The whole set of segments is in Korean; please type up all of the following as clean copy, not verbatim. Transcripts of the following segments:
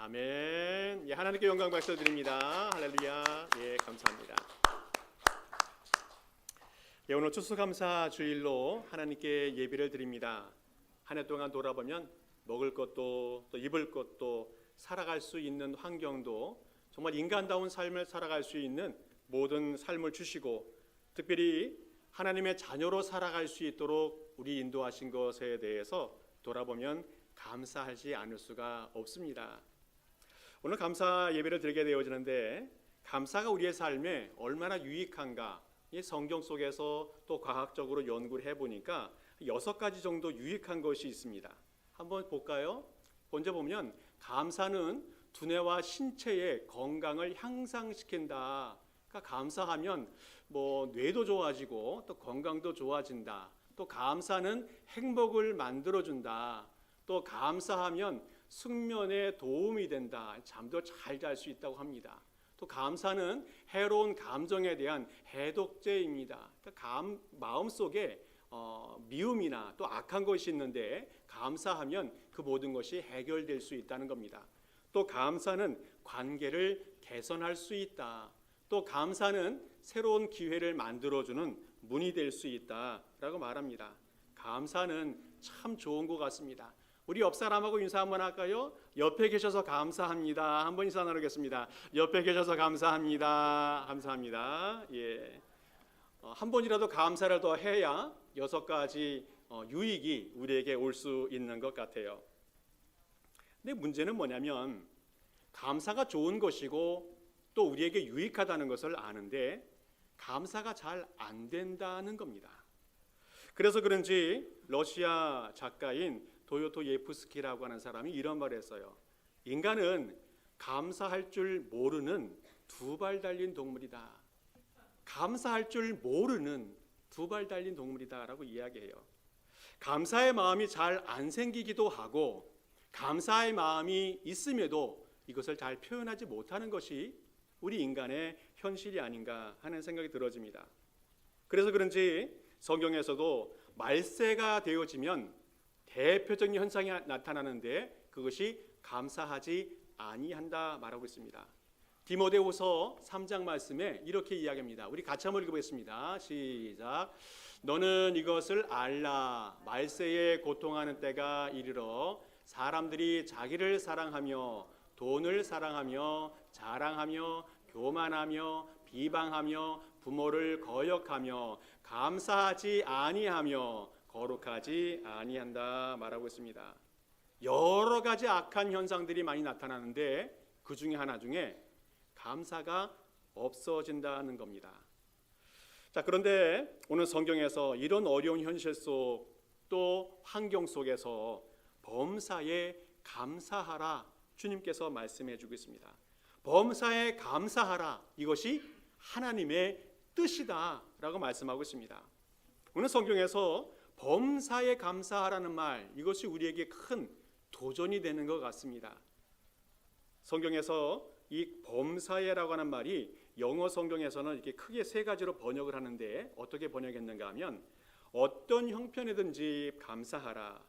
아멘. 예, 하나님께 영광 박수 드립니다. 할렐루야. 예, 감사합니다. 예, 오늘 추수감사 주일로 하나님께 예배를 드립니다. 한 해 동안 돌아보면 먹을 것도 또 입을 것도 살아갈 수 있는 환경도 정말 인간다운 삶을 살아갈 수 있는 모든 삶을 주시고 특별히 하나님의 자녀로 살아갈 수 있도록 우리 인도하신 것에 대해서 돌아보면 감사하지 않을 수가 없습니다. 오늘 감사 예배를 드리게 되어지는데 감사가 우리의 삶에 얼마나 유익한가 이 성경 속에서 또 과학적으로 연구를 해보니까 6가지 정도 유익한 것이 있습니다. 한번 볼까요? 먼저 보면 감사는 두뇌와 신체의 건강을 향상시킨다. 그러니까 감사하면 뇌도 좋아지고 또 건강도 좋아진다. 또 감사는 행복을 만들어준다. 또 감사하면 숙면에 도움이 된다. 잠도 잘 잘 수 있다고 합니다. 또 감사는 해로운 감정에 대한 해독제입니다. 그러니까 마음속에 미움이나 또 악한 것이 있는데 감사하면 그 모든 것이 해결될 수 있다는 겁니다. 또 감사는 관계를 개선할 수 있다. 또 감사는 새로운 기회를 만들어주는 문이 될 수 있다라고 말합니다. 감사는 참 좋은 것 같습니다. 우리 옆 사람하고 인사 한번 할까요? 옆에 계셔서 감사합니다. 한번 인사 나누겠습니다. 옆에 계셔서 감사합니다. 감사합니다. 예, 한 번이라도 감사를 더 해야 6가지 유익이 우리에게 올 수 있는 것 같아요. 근데 문제는 뭐냐면 감사가 좋은 것이고 또 우리에게 유익하다는 것을 아는데 감사가 잘 안 된다는 겁니다. 그래서 그런지 러시아 작가인 도요토예프스키라고 하는 사람이 이런 말을 했어요. 인간은 감사할 줄 모르는 2발 달린 동물이다. 감사할 줄 모르는 2발 달린 동물이다라고 이야기해요. 감사의 마음이 잘 안 생기기도 하고 감사의 마음이 있음에도 이것을 잘 표현하지 못하는 것이 우리 인간의 현실이 아닌가 하는 생각이 들어집니다. 그래서 그런지 성경에서도 말세가 되어지면 대표적인 현상이 나타나는데 그것이 감사하지 아니한다 말하고 있습니다. 디모데후서 3장 말씀에 이렇게 이야기합니다. 우리 같이 한번 읽어보겠습니다. 시작. 너는 이것을 알라. 말세에 고통하는 때가 이르러 사람들이 자기를 사랑하며 돈을 사랑하며 자랑하며 교만하며 비방하며 부모를 거역하며 감사하지 아니하며 거룩하지 아니한다 말하고 있습니다. 여러 가지 악한 현상들이 많이 나타나는데 그 중에 하나 중에 감사가 없어진다는 겁니다. 자, 그런데 오늘 성경에서 이런 어려운 현실 속 또 환경 속에서 범사에 감사하라 주님께서 말씀해 주고 있습니다. 범사에 감사하라 이것이 하나님의 뜻이다라고 말씀하고 있습니다. 오늘 성경에서 범사에 감사하라는 말 이것이 우리에게 큰 도전이 되는 것 같습니다. 성경에서 이 범사에라고 하는 말이 영어 성경에서는 이렇게 크게 3가지로 번역을 하는데 어떻게 번역했는가 하면 어떤 형편이든지 감사하라,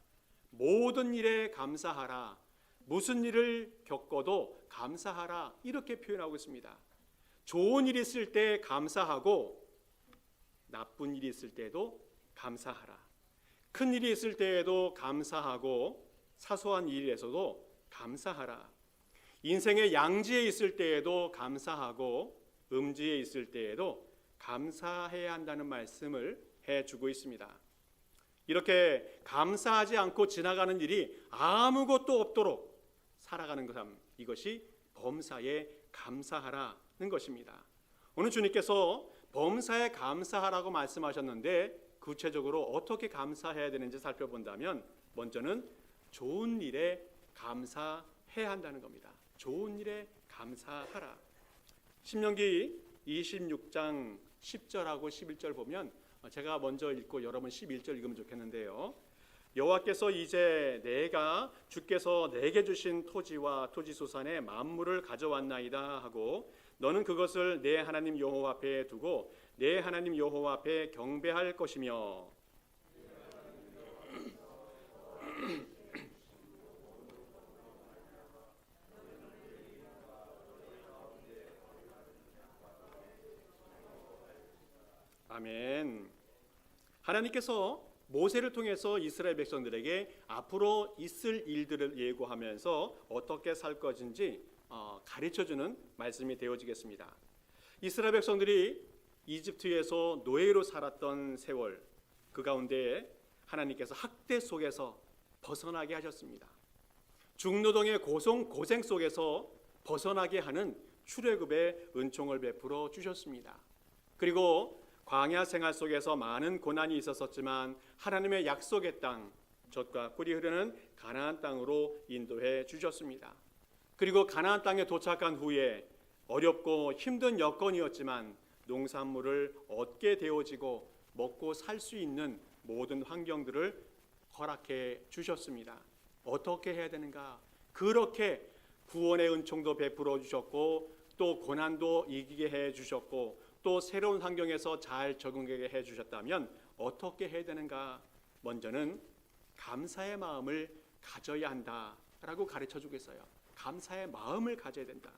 모든 일에 감사하라, 무슨 일을 겪어도 감사하라 이렇게 표현하고 있습니다. 좋은 일이 있을 때 감사하고 나쁜 일이 있을 때도 감사하라. 큰 일이 있을 때에도 감사하고 사소한 일에서도 감사하라. 인생의 양지에 있을 때에도 감사하고 음지에 있을 때에도 감사해야 한다는 말씀을 해주고 있습니다. 이렇게 감사하지 않고 지나가는 일이 아무것도 없도록 살아가는 것, 이것이 범사에 감사하라는 것입니다. 오늘 주님께서 범사에 감사하라고 말씀하셨는데 구체적으로 어떻게 감사해야 되는지 살펴본다면 먼저는 좋은 일에 감사해야 한다는 겁니다. 좋은 일에 감사하라. 신명기 26장 10절하고 11절 보면 제가 먼저 읽고 여러분 11절 읽으면 좋겠는데요. 여호와께서 이제 내가 주께서 내게 주신 토지와 토지소산의 만물을 가져왔나이다 하고 너는 그것을 내 하나님 여호와 앞에 두고 내 하나님 여호와 앞에 경배할 것이며 아멘. 하나님께서 모세를 통해서 이스라엘 백성들에게 앞으로 있을 일들을 예고하면서 어떻게 살 것인지 가르쳐주는 말씀이 되어지겠습니다. 이스라엘 백성들이 이집트에서 노예로 살았던 세월, 그 가운데 하나님께서 학대 속에서 벗어나게 하셨습니다. 중노동의 고생 속에서 벗어나게 하는 출애굽의 은총을 베풀어 주셨습니다. 그리고 광야 생활 속에서 많은 고난이 있었지만 하나님의 약속의 땅, 젖과 꿀이 흐르는 가나안 땅으로 인도해 주셨습니다. 그리고 가나안 땅에 도착한 후에 어렵고 힘든 여건이었지만 농산물을 얻게 되어지고 먹고 살 수 있는 모든 환경들을 허락해 주셨습니다. 어떻게 해야 되는가? 그렇게 구원의 은총도 베풀어 주셨고 또 고난도 이기게 해 주셨고 또 새로운 환경에서 잘 적응하게 해 주셨다면 어떻게 해야 되는가? 먼저는 감사의 마음을 가져야 한다라고 가르쳐 주고 있어요. 감사의 마음을 가져야 된다.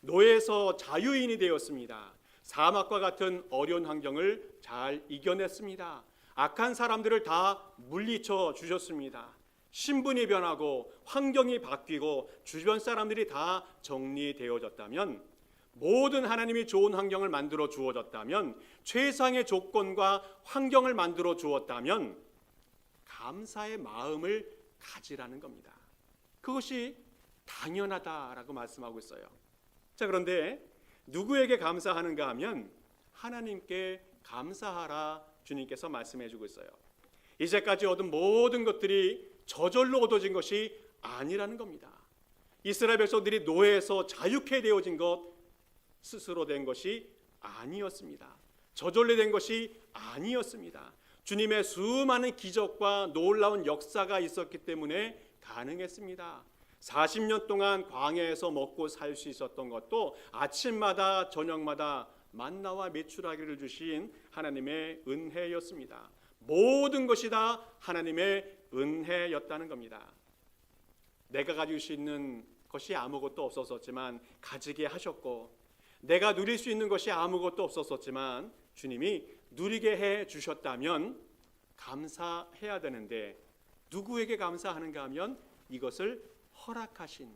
노예에서 자유인이 되었습니다. 사막과 같은 어려운 환경을 잘 이겨냈습니다. 악한 사람들을 다 물리쳐 주셨습니다. 신분이 변하고 환경이 바뀌고 주변 사람들이 다 정리되어졌다면, 모든 하나님이 좋은 환경을 만들어 주어졌다면, 최상의 조건과 환경을 만들어 주었다면 감사의 마음을 가지라는 겁니다. 그것이 당연하다라고 말씀하고 있어요. 자, 그런데 누구에게 감사하는가 하면 하나님께 감사하라 주님께서 말씀해 주고 있어요. 이제까지 얻은 모든 것들이 저절로 얻어진 것이 아니라는 겁니다. 이스라엘 백성들이 노예에서 자유케 되어진 것 스스로 된 것이 아니었습니다. 저절로 된 것이 아니었습니다. 주님의 수많은 기적과 놀라운 역사가 있었기 때문에 가능했습니다. 40년 동안 광야에서 먹고 살 수 있었던 것도 아침마다 저녁마다 만나와 메추라기를 주신 하나님의 은혜였습니다. 모든 것이 다 하나님의 은혜였다는 겁니다. 내가 가질 수 있는 것이 아무것도 없었지만 가지게 하셨고, 내가 누릴 수 있는 것이 아무것도 없었지만 주님이 누리게 해 주셨다면 감사해야 되는데, 누구에게 감사하는가 하면 이것을 허락하신,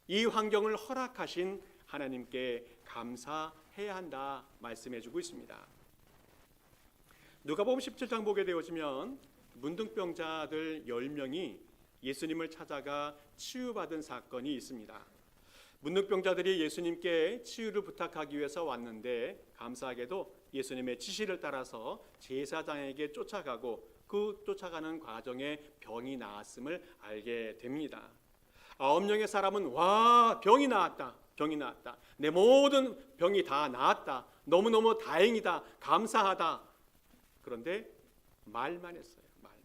이 환경을 허락하신 하나님께 감사해야 한다 말씀해 주고 있습니다. 누가복음 17장 보게 되어지면 문둥병자들 10명이 예수님을 찾아가 치유받은 사건이 있습니다. 문둥병자들이 예수님께 치유를 부탁하기 위해서 왔는데 감사하게도 예수님의 지시를 따라서 제사장에게 쫓아가고 그 쫓아가는 과정에 병이 나았음을 알게 됩니다. 9명의 사람은 와, 병이 나았다, 병이 나았다, 내 모든 병이 다 나았다, 너무너무 다행이다, 감사하다. 그런데 말만 했어요. 말만.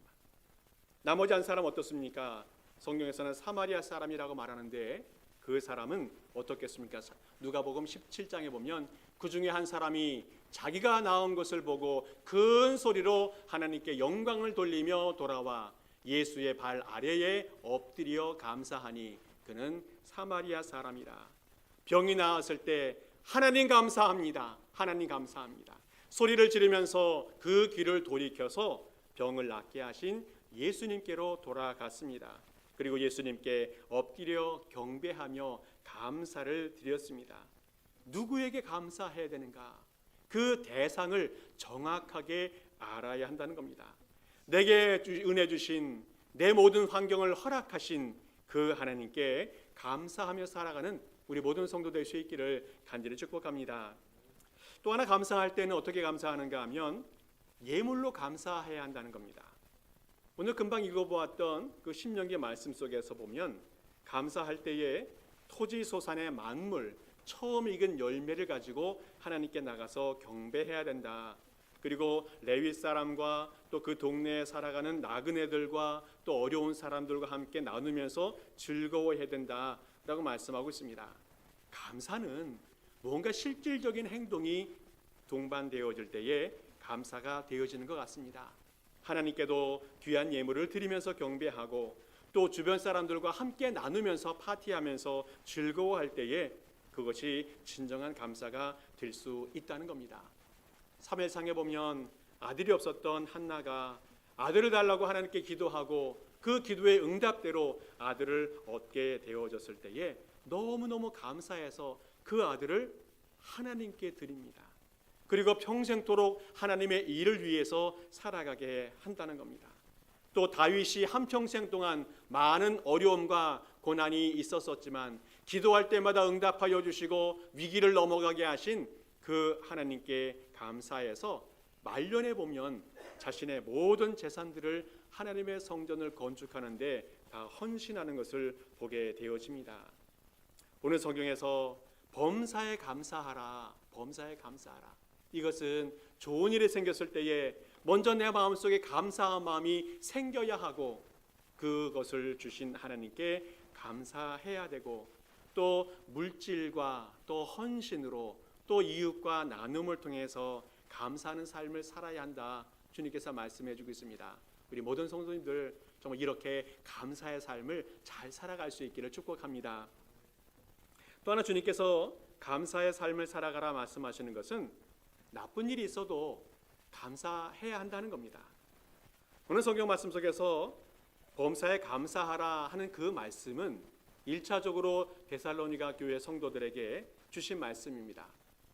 나머지 한 사람 어떻습니까? 성경에서는 사마리아 사람이라고 말하는데 그 사람은 어떻겠습니까? 누가복음 17장에 보면 그 중에 한 사람이 자기가 나은 것을 보고 큰 소리로 하나님께 영광을 돌리며 돌아와 예수의 발 아래에 엎드려 감사하니 그는 사마리아 사람이라. 병이 나았을 때 하나님 감사합니다, 하나님 감사합니다 소리를 지르면서 그 귀를 돌이켜서 병을 낫게 하신 예수님께로 돌아갔습니다. 그리고 예수님께 엎드려 경배하며 감사를 드렸습니다. 누구에게 감사해야 되는가? 그 대상을 정확하게 알아야 한다는 겁니다. 내게 은혜 주신, 내 모든 환경을 허락하신 그 하나님께 감사하며 살아가는 우리 모든 성도 될 수 있기를 간절히 축복합니다. 또 하나 감사할 때는 어떻게 감사하는가 하면 예물로 감사해야 한다는 겁니다. 오늘 금방 읽어보았던 그 신명기 말씀 속에서 보면 감사할 때에 토지 소산의 만물, 처음 익은 열매를 가지고 하나님께 나가서 경배해야 된다. 그리고 레위 사람과 또 그 동네에 살아가는 나그네들과 또 어려운 사람들과 함께 나누면서 즐거워해야 된다라고 말씀하고 있습니다. 감사는 뭔가 실질적인 행동이 동반되어질 때에 감사가 되어지는 것 같습니다. 하나님께도 귀한 예물을 드리면서 경배하고 또 주변 사람들과 함께 나누면서 파티하면서 즐거워할 때에 그것이 진정한 감사가 될 수 있다는 겁니다. 사무엘상에 보면 아들이 없었던 한나가 아들을 달라고 하나님께 기도하고 그 기도의 응답대로 아들을 얻게 되어졌을 때에 너무너무 감사해서 그 아들을 하나님께 드립니다. 그리고 평생토록 하나님의 일을 위해서 살아가게 한다는 겁니다. 또 다윗이 한평생 동안 많은 어려움과 고난이 있었었지만 기도할 때마다 응답하여 주시고 위기를 넘어가게 하신 그 하나님께 감사해서 말년에 보면 자신의 모든 재산들을 하나님의 성전을 건축하는데 다 헌신하는 것을 보게 되어집니다. 오늘 성경에서 범사에 감사하라, 범사에 감사하라. 이것은 좋은 일이 생겼을 때에 먼저 내 마음속에 감사한 마음이 생겨야 하고 그것을 주신 하나님께 감사해야 되고 또 물질과 또 헌신으로 또 이웃과 나눔을 통해서 감사하는 삶을 살아야 한다. 주님께서 말씀해 주고 있습니다. 우리 모든 성도님들 정말 이렇게 감사의 삶을 잘 살아갈 수 있기를 축복합니다. 또 하나 주님께서 감사의 삶을 살아가라 말씀하시는 것은 나쁜 일이 있어도 감사해야 한다는 겁니다. 오늘 성경 말씀 속에서 범사에 감사하라 하는 그 말씀은 1차적으로 데살로니가 교회 성도들에게 주신 말씀입니다.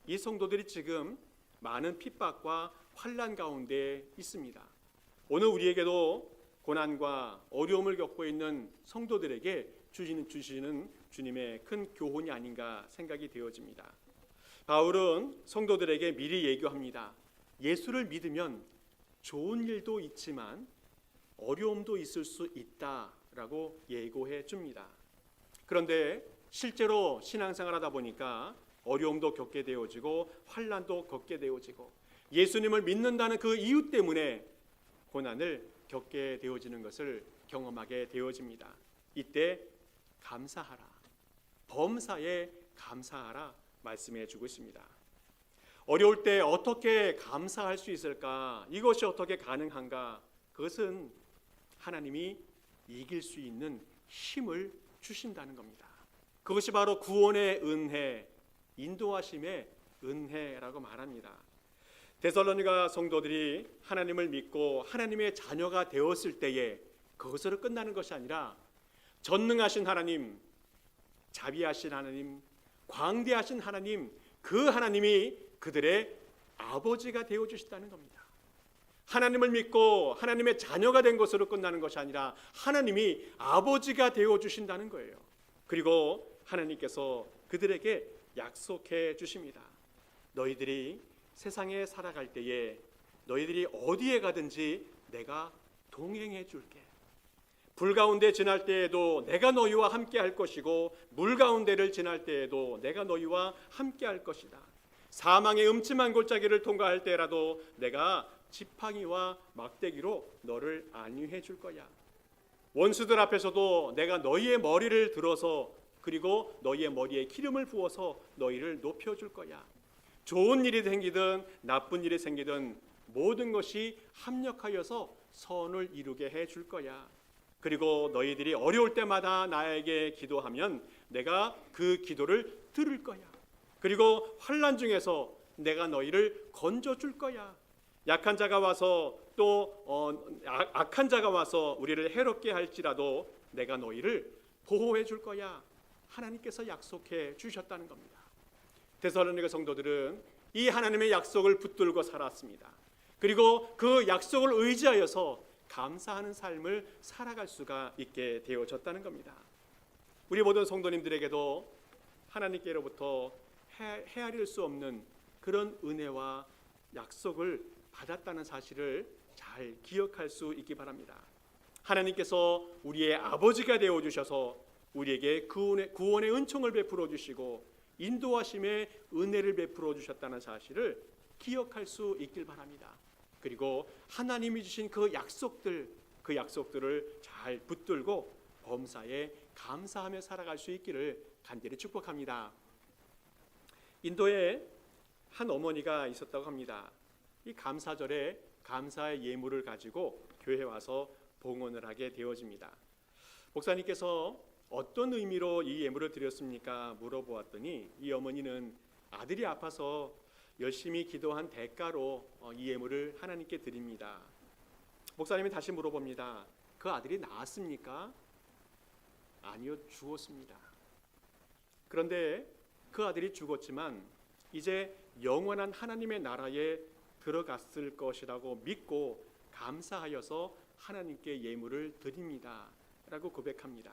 이 성도들이 지금 많은 핍박과 환난 가운데 있습니다. 오늘 우리에게도 고난과 어려움을 겪고 있는 성도들에게 주시는 주님의 큰 교훈이 아닌가 생각이 되어집니다. 바울은 성도들에게 미리 예고합니다. 예수를 믿으면 좋은 일도 있지만 어려움도 있을 수 있다라고 예고해 줍니다. 그런데 실제로 신앙생활 하다 보니까 어려움도 겪게 되어지고 환난도 겪게 되어지고 예수님을 믿는다는 그 이유 때문에 고난을 겪게 되어지는 것을 경험하게 되어집니다. 이때 감사하라, 범사에 감사하라 말씀해 주고 있습니다. 어려울 때 어떻게 감사할 수 있을까? 이것이 어떻게 가능한가? 그것은 하나님이 이길 수 있는 힘을 주신다는 겁니다. 그것이 바로 구원의 은혜, 인도하심의 은혜라고 말합니다. 데살로니가 성도들이 하나님을 믿고 하나님의 자녀가 되었을 때에 그것으로 끝나는 것이 아니라 전능하신 하나님, 자비하신 하나님, 광대하신 하나님, 그 하나님이 그들의 아버지가 되어주신다는 겁니다. 하나님을 믿고 하나님의 자녀가 된 것으로 끝나는 것이 아니라 하나님이 아버지가 되어주신다는 거예요. 그리고 하나님께서 그들에게 약속해 주십니다. 너희들이 세상에 살아갈 때에 너희들이 어디에 가든지 내가 동행해 줄게. 불 가운데 지날 때에도 내가 너희와 함께 할 것이고 물 가운데를 지날 때에도 내가 너희와 함께 할 것이다. 사망의 음침한 골짜기를 통과할 때라도 내가 지팡이와 막대기로 너를 안위해 줄 거야. 원수들 앞에서도 내가 너희의 머리를 들어서 그리고 너희의 머리에 기름을 부어서 너희를 높여줄 거야. 좋은 일이 생기든 나쁜 일이 생기든 모든 것이 합력하여서 선을 이루게 해줄 거야. 그리고 너희들이 어려울 때마다 나에게 기도하면 내가 그 기도를 들을 거야. 그리고 환난 중에서 내가 너희를 건져줄 거야. 약한 자가 와서 또 악한 자가 와서 우리를 해롭게 할지라도 내가 너희를 보호해 줄 거야. 하나님께서 약속해 주셨다는 겁니다. 데살로니가 성도들은 이 하나님의 약속을 붙들고 살았습니다. 그리고 그 약속을 의지하여서 감사하는 삶을 살아갈 수가 있게 되어졌다는 겁니다. 우리 모든 성도님들에게도 하나님께로부터 헤아릴 수 없는 그런 은혜와 약속을 받았다는 사실을 잘 기억할 수 있기 바랍니다. 하나님께서 우리의 아버지가 되어주셔서 우리에게 구원의 은총을 베풀어 주시고 인도하심의 은혜를 베풀어 주셨다는 사실을 기억할 수 있길 바랍니다. 그리고 하나님이 주신 그 약속들을 잘 붙들고 범사에 감사하며 살아갈 수 있기를 간절히 축복합니다. 인도에 한 어머니가 있었다고 합니다. 이 감사절에 감사의 예물을 가지고 교회에 와서 봉헌을 하게 되어집니다. 목사님께서 어떤 의미로 이 예물을 드렸습니까? 물어보았더니 이 어머니는 아들이 아파서 열심히 기도한 대가로 이 예물을 하나님께 드립니다. 목사님이 다시 물어봅니다. 그 아들이 낳았습니까? 아니요, 죽었습니다. 그런데 그 아들이 죽었지만 이제 영원한 하나님의 나라에 들어갔을 것이라고 믿고 감사하여서 하나님께 예물을 드립니다 라고 고백합니다.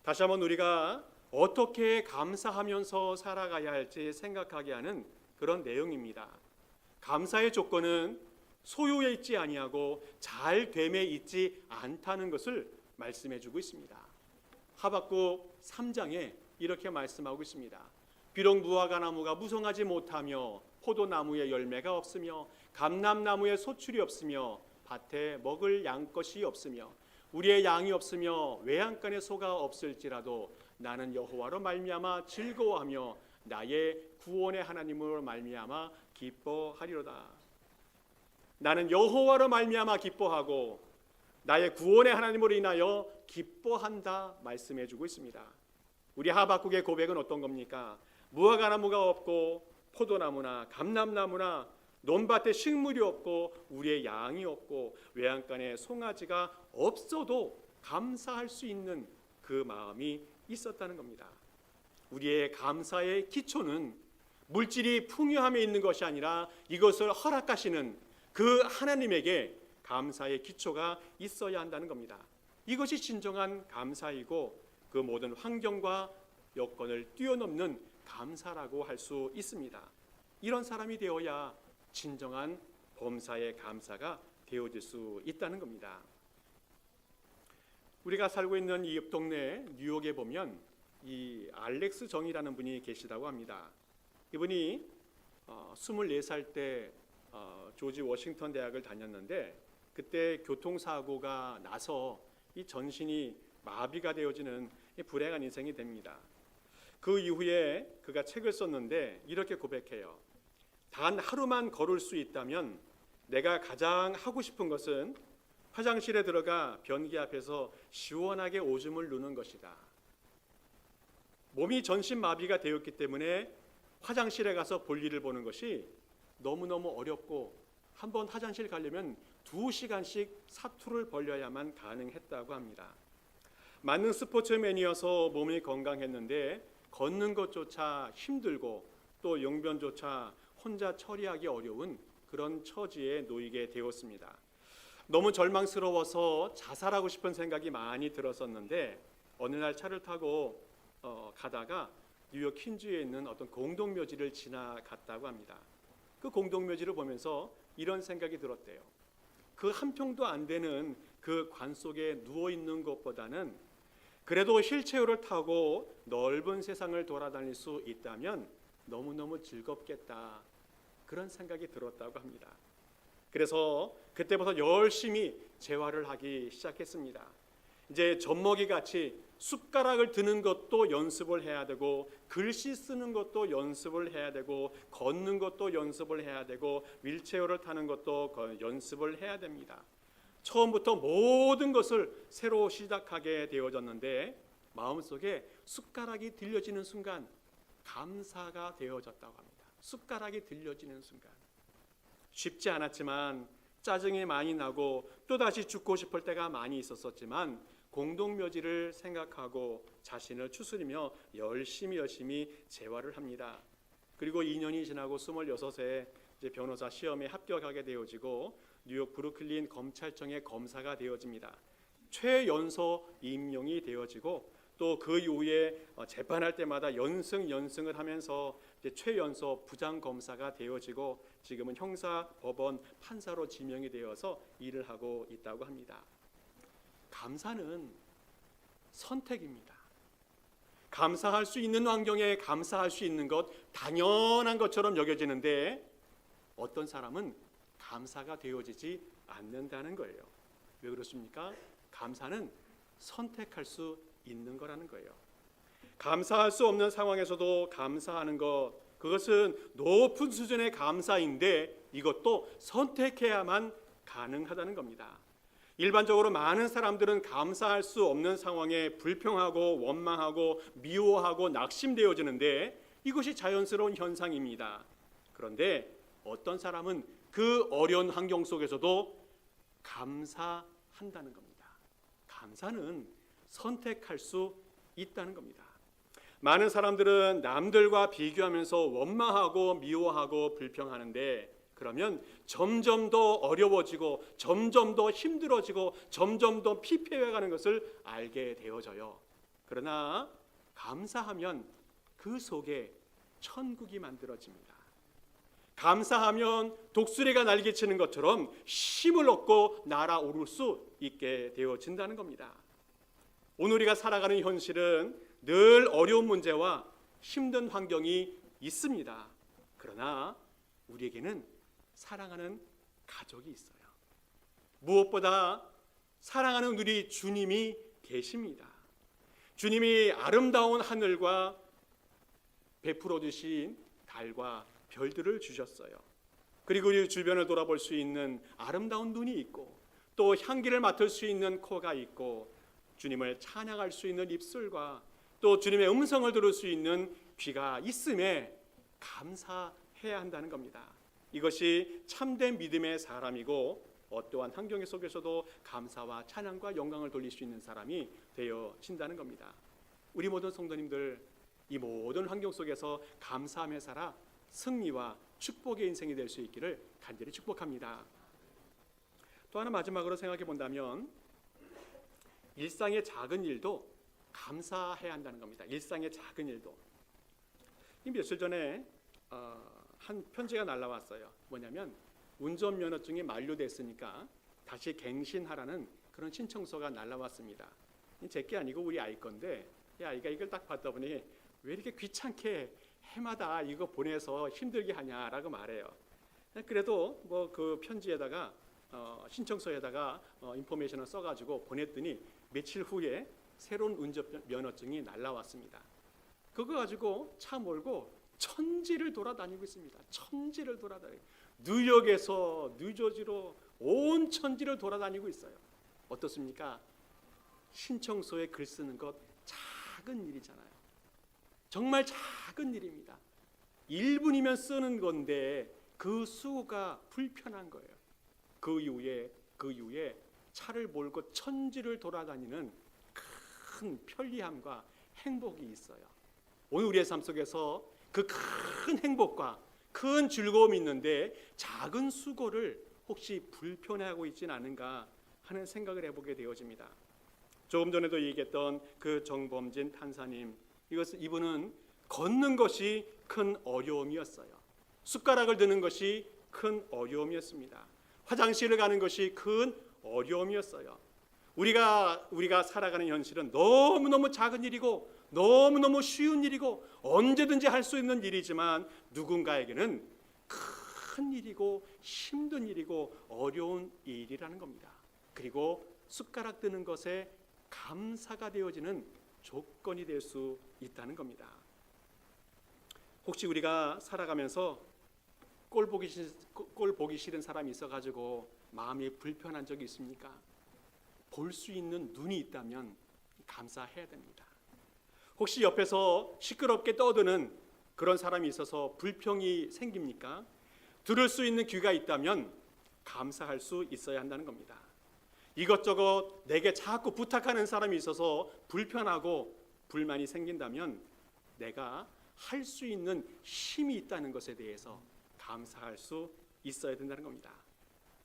다시 한번 우리가 어떻게 감사하면서 살아가야 할지 생각하게 하는 그런 내용입니다. 감사의 조건은 소유에 있지 아니하고 잘됨에 있지 않다는 것을 말씀해 주고 있습니다. 하박국 3장에 이렇게 말씀하고 있습니다. 비록 무화과 나무가 무성하지 못하며 포도나무에 열매가 없으며 감람나무에 소출이 없으며 밭에 먹을 양것이 없으며 우리의 양이 없으며 외양간에 소가 없을지라도 나는 여호와로 말미암아 즐거워하며 나의 구원의 하나님으로 말미암아 기뻐하리로다. 나는 여호와로 말미암아 기뻐하고 나의 구원의 하나님으로 인하여 기뻐한다 말씀해 주고 있습니다. 우리 하박국의 고백은 어떤 겁니까? 무화과 나무가 없고 포도나무나 감람나무나 논밭에 식물이 없고 우리의 양이 없고 외양간에 송아지가 없어도 감사할 수 있는 그 마음이 있었다는 겁니다. 우리의 감사의 기초는 물질이 풍요함에 있는 것이 아니라 이것을 허락하시는 그 하나님에게 감사의 기초가 있어야 한다는 겁니다. 이것이 진정한 감사이고 그 모든 환경과 여건을 뛰어넘는 감사라고 할 수 있습니다. 이런 사람이 되어야 진정한 범사의 감사가 되어질 수 있다는 겁니다. 우리가 살고 있는 이 옆 동네 뉴욕에 보면 이 알렉스 정이라는 분이 계시다고 합니다. 이분이 24살 때 조지 워싱턴 대학을 다녔는데 그때 교통사고가 나서 이 전신이 마비가 되어지는 불행한 인생이 됩니다. 그 이후에 그가 책을 썼는데 이렇게 고백해요. 단 하루만 걸을 수 있다면 내가 가장 하고 싶은 것은 화장실에 들어가 변기 앞에서 시원하게 오줌을 누는 것이다. 몸이 전신 마비가 되었기 때문에 화장실에 가서 볼일을 보는 것이 너무너무 어렵고 한번 화장실 가려면 2시간씩 사투를 벌려야만 가능했다고 합니다. 맞는 스포츠맨이어서 몸이 건강했는데 걷는 것조차 힘들고 또 용변조차 혼자 처리하기 어려운 그런 처지에 놓이게 되었습니다. 너무 절망스러워서 자살하고 싶은 생각이 많이 들었었는데 어느 날 차를 타고 가다가 뉴욕 퀸즈에 있는 어떤 공동묘지를 지나갔다고 합니다. 그 공동묘지를 보면서 이런 생각이 들었대요. 그 한 평도 안 되는 그 관 속에 누워 있는 것보다는 그래도 휠체어를 타고 넓은 세상을 돌아다닐 수 있다면 너무너무 즐겁겠다. 그런 생각이 들었다고 합니다. 그래서 그때부터 열심히 재활을 하기 시작했습니다. 이제 젖먹이 같이 숟가락을 드는 것도 연습을 해야 되고 글씨 쓰는 것도 연습을 해야 되고 걷는 것도 연습을 해야 되고 휠체어를 타는 것도 연습을 해야 됩니다. 처음부터 모든 것을 새로 시작하게 되어졌는데 마음속에 숟가락이 들려지는 순간 감사가 되어졌다고 합니다. 숟가락이 들려지는 순간 쉽지 않았지만 짜증이 많이 나고 또다시 죽고 싶을 때가 많이 있었지만 공동묘지를 생각하고 자신을 추스리며 열심히 재활을 합니다. 그리고 2년이 지나고 26세 이제 변호사 시험에 합격하게 되어지고 뉴욕 브루클린 검찰청의 검사가 되어집니다. 최연소 임용이 되어지고 또 그 이후에 재판할 때마다 연승을 하면서 이제 최연소 부장검사가 되어지고 지금은 형사법원 판사로 지명이 되어서 일을 하고 있다고 합니다. 감사는 선택입니다. 감사할 수 있는 환경에 감사할 수 있는 것 당연한 것처럼 여겨지는데 어떤 사람은 감사가 되어지지 않는다는 거예요. 왜 그렇습니까? 감사는 선택할 수 있는 거라는 거예요. 감사할 수 없는 상황에서도 감사하는 것, 그것은 높은 수준의 감사인데 이것도 선택해야만 가능하다는 겁니다. 일반적으로 많은 사람들은 감사할 수 없는 상황에 불평하고 원망하고 미워하고 낙심되어지는데 이것이 자연스러운 현상입니다. 그런데 어떤 사람은 그 어려운 환경 속에서도 감사한다는 겁니다. 감사는 선택할 수 있다는 겁니다. 많은 사람들은 남들과 비교하면서 원망하고 미워하고 불평하는데, 그러면 점점 더 어려워지고 점점 더 힘들어지고 점점 더 피폐해가는 것을 알게 되어져요. 그러나 감사하면 그 속에 천국이 만들어집니다. 감사하면 독수리가 날개치는 것처럼 힘을 얻고 날아오를 수 있게 되어진다는 겁니다. 오늘 우리가 살아가는 현실은 늘 어려운 문제와 힘든 환경이 있습니다. 그러나 우리에게는 사랑하는 가족이 있어요. 무엇보다 사랑하는 우리 주님이 계십니다. 주님이 아름다운 하늘과 베풀어 주신 달과 별들을 주셨어요. 그리고 우리 주변을 돌아볼 수 있는 아름다운 눈이 있고, 또 향기를 맡을 수 있는 코가 있고, 주님을 찬양할 수 있는 입술과 또 주님의 음성을 들을 수 있는 귀가 있음에 감사해야 한다는 겁니다. 이것이 참된 믿음의 사람이고, 어떠한 환경 속에서도 감사와 찬양과 영광을 돌릴 수 있는 사람이 되어진다는 겁니다. 우리 모든 성도님들, 이 모든 환경 속에서 감사하며 살아 승리와 축복의 인생이 될 수 있기를 간절히 축복합니다. 또 하나 마지막으로 생각해 본다면, 일상의 작은 일도 감사해야 한다는 겁니다. 일상의 작은 일도. 며칠 전에 한 편지가 날라왔어요. 뭐냐면 운전면허증이 만료됐으니까 다시 갱신하라는 그런 신청서가 날라왔습니다. 제게 아니고 우리 아이 건데, 이 아이가 이걸 딱 봤다 보니 왜 이렇게 귀찮게 해마다 이거 보내서 힘들게 하냐라고 말해요. 그래도 뭐 그 편지에다가 신청서에다가 인포메이션을 써가지고 보냈더니 며칠 후에 새로운 운전면허증이 날라왔습니다. 그거 가지고 차 몰고 천지를 돌아다니고 있습니다. 천지를 돌아다니고, 뉴욕에서 뉴저지로 온 천지를 돌아다니고 있어요. 어떻습니까? 신청서에 글 쓰는 것 작은 일이잖아요. 정말 작은 일입니다. 1분이면 쓰는 건데 그 수고가 불편한 거예요. 그 이후에 차를 몰고 천지를 돌아다니는 큰 편리함과 행복이 있어요. 오늘 우리의 삶 속에서 그 큰 행복과 큰 즐거움이 있는데 작은 수고를 혹시 불편해하고 있지는 않은가 하는 생각을 해보게 되어집니다. 조금 전에도 얘기했던 그 정범진 판사님, 이분은 걷는 것이 큰 어려움이었어요. 숟가락을 드는 것이 큰 어려움이었습니다. 화장실을 가는 것이 큰 어려움이었어요. 우리가 살아가는 현실은 너무너무 작은 일이고 너무너무 쉬운 일이고 언제든지 할 수 있는 일이지만, 누군가에게는 큰 일이고 힘든 일이고 어려운 일이라는 겁니다. 그리고 숟가락 드는 것에 감사가 되어지는 조건이 될 수 있다는 겁니다. 혹시 우리가 살아가면서 꼴 보기 싫은 사람이 있어가지고 마음이 불편한 적이 있습니까? 볼 수 있는 눈이 있다면 감사해야 됩니다. 혹시 옆에서 시끄럽게 떠드는 그런 사람이 있어서 불평이 생깁니까? 들을 수 있는 귀가 있다면 감사할 수 있어야 한다는 겁니다. 이것저것 내게 자꾸 부탁하는 사람이 있어서 불편하고 불만이 생긴다면 내가 할 수 있는 힘이 있다는 것에 대해서 감사할 수 있어야 된다는 겁니다.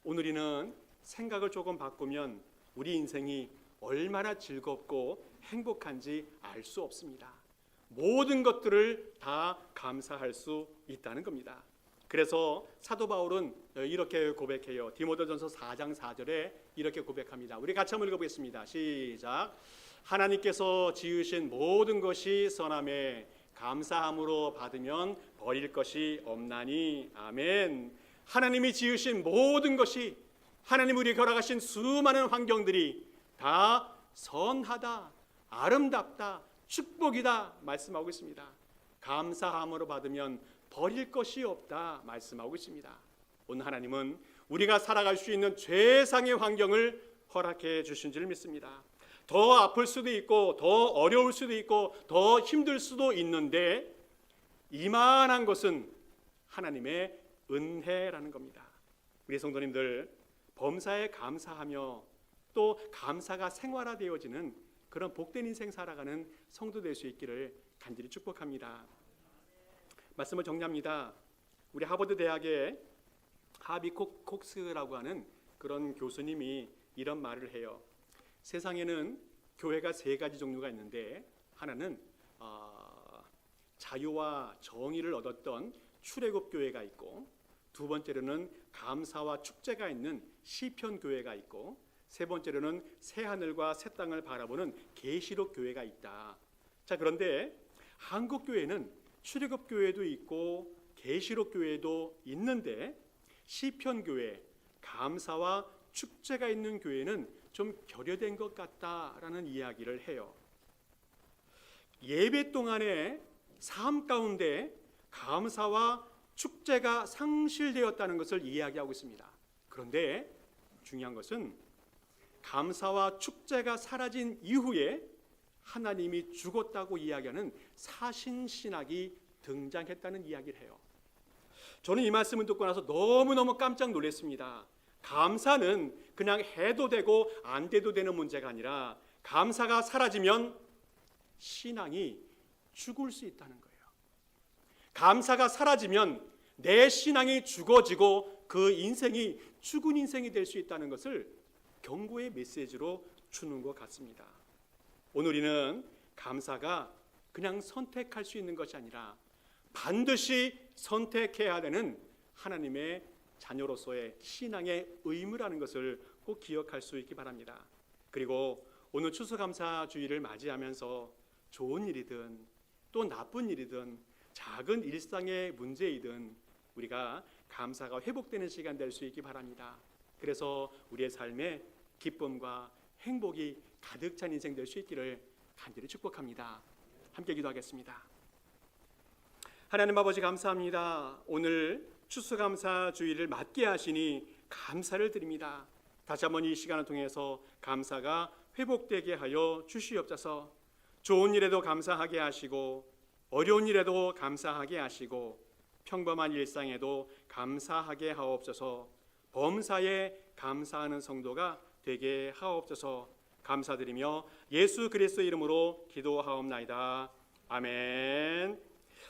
오늘이는 생각을 조금 바꾸면 우리 인생이 얼마나 즐겁고 행복한지 알 수 없습니다. 모든 것들을 다 감사할 수 있다는 겁니다. 그래서 사도 바울은 이렇게 고백해요. 디모데전서 4장 4절에 이렇게 고백합니다. 우리 같이 한번 읽어보겠습니다. 시작. 하나님께서 지으신 모든 것이 선함에 감사함으로 받으면 버릴 것이 없나니. 아멘. 하나님이 지으신 모든 것이, 하나님 우리에게 허락하신 수많은 환경들이 다 선하다, 아름답다, 축복이다 말씀하고 있습니다. 감사함으로 받으면 버릴 것이 없다 말씀하고 있습니다. 오늘 하나님은 우리가 살아갈 수 있는 최상의 환경을 허락해 주신 줄 믿습니다. 더 아플 수도 있고 더 어려울 수도 있고 더 힘들 수도 있는데, 이만한 것은 하나님의 은혜라는 겁니다. 우리 성도님들, 범사에 감사하며 또 감사가 생활화되어지는 그런 복된 인생 살아가는 성도 될 수 있기를 간절히 축복합니다. 말씀을 정리합니다. 우리 하버드 대학의 하비 콕스라고 하는 그런 교수님이 이런 말을 해요. 세상에는 교회가 세 가지 종류가 있는데, 하나는 자유와 정의를 얻었던 출애굽 교회가 있고, 두 번째로는 감사와 축제가 있는 시편 교회가 있고, 세 번째로는 새 하늘과 새 땅을 바라보는 계시록 교회가 있다. 자, 그런데 한국 교회는 출애굽 교회도 있고 계시록 교회도 있는데, 시편 교회, 감사와 축제가 있는 교회는 좀 결여된 것 같다라는 이야기를 해요. 예배 동안의 삶 가운데 감사와 축제가 상실되었다는 것을 이야기하고 있습니다. 그런데 중요한 것은 감사와 축제가 사라진 이후에 하나님이 죽었다고 이야기하는 사신신학이 등장했다는 이야기를 해요. 저는 이 말씀을 듣고 나서 너무너무 깜짝 놀랐습니다. 감사는 그냥 해도 되고 안 돼도 되는 문제가 아니라, 감사가 사라지면 신앙이 죽을 수 있다는 거예요. 감사가 사라지면 내 신앙이 죽어지고 그 인생이 죽은 인생이 될 수 있다는 것을 경고의 메시지로 주는 것 같습니다. 오늘 우리는 감사가 그냥 선택할 수 있는 것이 아니라 반드시 선택해야 되는 하나님의 자녀로서의 신앙의 의무라는 것을 꼭 기억할 수 있기 바랍니다. 그리고 오늘 추수감사 주일을 맞이하면서 좋은 일이든 또 나쁜 일이든 작은 일상의 문제이든 우리가 감사가 회복되는 시간 될 수 있기 바랍니다. 그래서 우리의 삶에 기쁨과 행복이 가득 찬 인생 될 수 있기를 간절히 축복합니다. 함께 기도하겠습니다. 하나님 아버지, 감사합니다. 오늘 추수감사 주일을 맞게 하시니 감사를 드립니다. 다시 한번 이 시간을 통해서 감사가 회복되게 하여 주시옵소서. 좋은 일에도 감사하게 하시고 어려운 일에도 감사하게 하시고 평범한 일상에도 감사하게 하옵소서. 범사에 감사하는 성도가 되게 하옵소서. 감사드리며 예수 그리스도 이름으로 기도하옵나이다. 아멘.